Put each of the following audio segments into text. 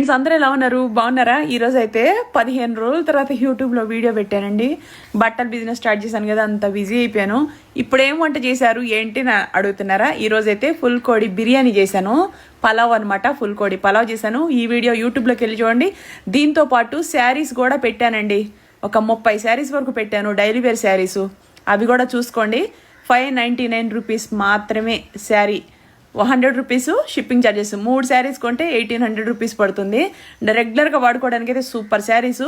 Friends అందరూ ఎలా ఉన్నారు? బాగున్నారా? ఈరోజు అయితే 15 రోజుల తర్వాత యూట్యూబ్లో వీడియో పెట్టానండి. బట్టల బిజినెస్ స్టార్ట్ చేశాను కదా, అంత బిజీ అయిపోయాను. ఇప్పుడు ఏం వంట చేశారు ఏంటి నా అడుగుతున్నారా? ఈరోజు అయితే ఫుల్ కోడి బిర్యానీ చేశాను. పలావ్ అనమాట, ఫుల్ కోడి పలావ్ చేశాను. ఈ వీడియో యూట్యూబ్లోకి వెళ్ళి చూడండి. దీంతో పాటు శారీస్ కూడా పెట్టానండి. ఒక 30 శారీస్ వరకు పెట్టాను, డైలీ వేర్ శారీస్. అవి కూడా చూసుకోండి. 599 రూపీస్ మాత్రమే sari. 100 rupees shipping charges. 3 saris కొంటే 1800 రూపీస్ పడుతుంది. రెగ్యులర్గా వాడుకోవడానికి అయితే సూపర్ శారీస్.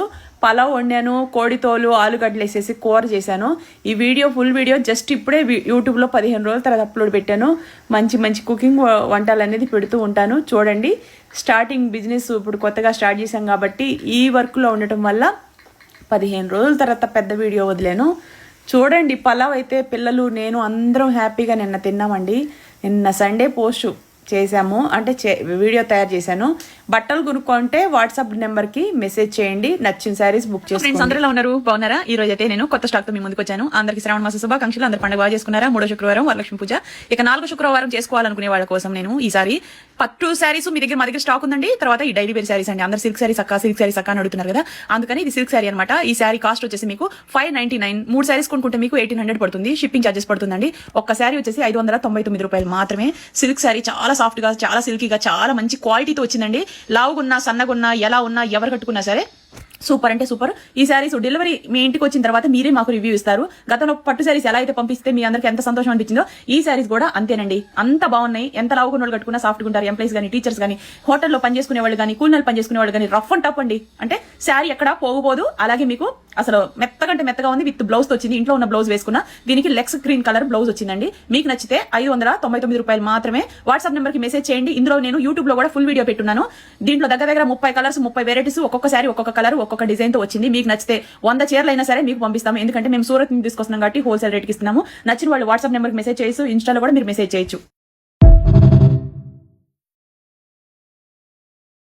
పలావ్ వండాను, కోడితోలు ఆలుగడ్డలు వేసేసి కూర చేశాను. ఈ వీడియో ఫుల్ వీడియో జస్ట్ ఇప్పుడే యూట్యూబ్లో 15 రోజుల తర్వాత అప్లోడ్ పెట్టాను. మంచి మంచి కుకింగ్ వంటలు అనేది పెడుతూ ఉంటాను, చూడండి. స్టార్టింగ్ బిజినెస్ ఇప్పుడు కొత్తగా స్టార్ట్ చేశాం కాబట్టి ఈ వర్క్లో ఉండటం వల్ల 15 రోజుల తర్వాత పెద్ద వీడియో వదిలేను. చూడండి, పలావ్ అయితే పిల్లలు నేను అందరం హ్యాపీగా నిన్న తిన్నామండి. నిన్న సండే పోస్ట్ చేశాము, అంటే వీడియో తయారు చేశాను. బట్టలు కొనుక్కుంటే వాట్సాప్ నెంబర్కి మెసేజ్ చేయండి, నచ్చిన శారీస్ బుక్ చేసుకోండి. ఫ్రెండ్స్ అందరూ ఉన్నారు, బాగున్నారా? ఈ రోజు అయితే నేను కొత్త స్టాక్ తో మీ ముందుకు వచ్చాను. అందరికి శ్రావణ మాస శుభాకాంక్షలు. అందరు పండుగ బాగా చేసుకున్నారా? 3వ శుక్రవారం వరలక్ష్మి పూజ. ఇక 4వ శుక్రవారం చేసుకోవాలనుకునే వాళ్ళ కోసం నేను ఈసారి పట్టు శారీస్ మా దగ్గర స్టాక్ ఉందండి. తర్వాత ఈ డైలీ వేర్ శారీస్ అండి. అందరు సిల్క్ శారీస్ అక్క అని అడుగుతున్నారు కదా, అందుకని ఇది సిల్క్ శారీ అనమాట. ఈ శారీ కాస్ట్ వచ్చేసి మీకు 599. 3 శారీస్ కొనుక్కుంటే మీకు 1800 పడుతుంది. షిప్పింగ్ ఛార్జెస్ పడుతుందండి. ఒక్క శారీ వచ్చేసి 599 రూపాయలు మాత్రమే. సిల్క్ శారీ చాలా సాఫ్ట్ గా, చాలా సిల్కీగా, చాలా మంచి క్వాలిటీతో వచ్చిందండి. లావుగున్నా సన్నగున్నా ఎలా ఉన్నా ఎవరు కట్టుకున్నా సరే సూపర్ అంటే సూపర్. ఈ శారీస్ డెలివరీ మీ ఇంటికి వచ్చిన తర్వాత మీరే మాకు రివ్యూ ఇస్తారు. గతంలో పట్టు శారీస్ ఎలా అయితే పంపిస్తే మీ అందరికి ఎంత సంతోషం అనిపించిందో ఈ శారీస్ కూడా అంతేనండి. అంత బాగున్నాయి. ఎంత లావుకున్న వాళ్ళు కట్టుకున్నా సాఫ్ట్ ఉంటారు. ఎంప్లాయీస్ కానీ, టీచర్స్ కానీ, హోటల్లో పనిచేసుకునే వాళ్ళు కానీ, కూలీలు పనిచేసుకునే వాళ్ళు కానీ రఫ్ అండ్ టఫ్ అండి. అంటే శారీ ఎక్కడ పోకపోదు. అలాగే మీకు అసలు మెత్తగంటే మెత్తగా ఉంది. విత్ బ్లౌజ్ వచ్చింది. ఇంట్లో ఉన్న బ్లౌజ్ వేసుకున్న దీనికి లెక్స్ గ్రీన్ కలర్ బ్లౌజ్ వచ్చిందండి. మీకు నచ్చితే 599 రూపాయలు మాత్రమే. వాట్సాప్ నెంబర్ కి మెసేజ్ చేయండి. ఇందులో నేను యూట్యూబ్ లో కూడా ఫుల్ వీడియో పెట్టున్నాను. దీంట్లో దగ్గర 30 కలర్స్, 30 వెరైటీస్, ఒక్కొక్క శారీ ఒక్కొక్క కలర్ ఒక్కొక్క డిజైన్ తో వచ్చింది. మీకు నచ్చితే 100 చీరలు అయినా సరే మీకు పంపిస్తాము. ఎందుకంటే మేము సూరత్ నుంచి తీసుకొస్తున్నాం కాబట్టి హోల్సేల్ రేట్కి ఇస్తున్నాము. నచ్చిన వాళ్ళు వాట్సాప్ నెంబర్కి మెసేజ్ చేయొచ్చు. ఇన్స్టాలో కూడా మీరు మెసేజ్ చేయొచ్చు.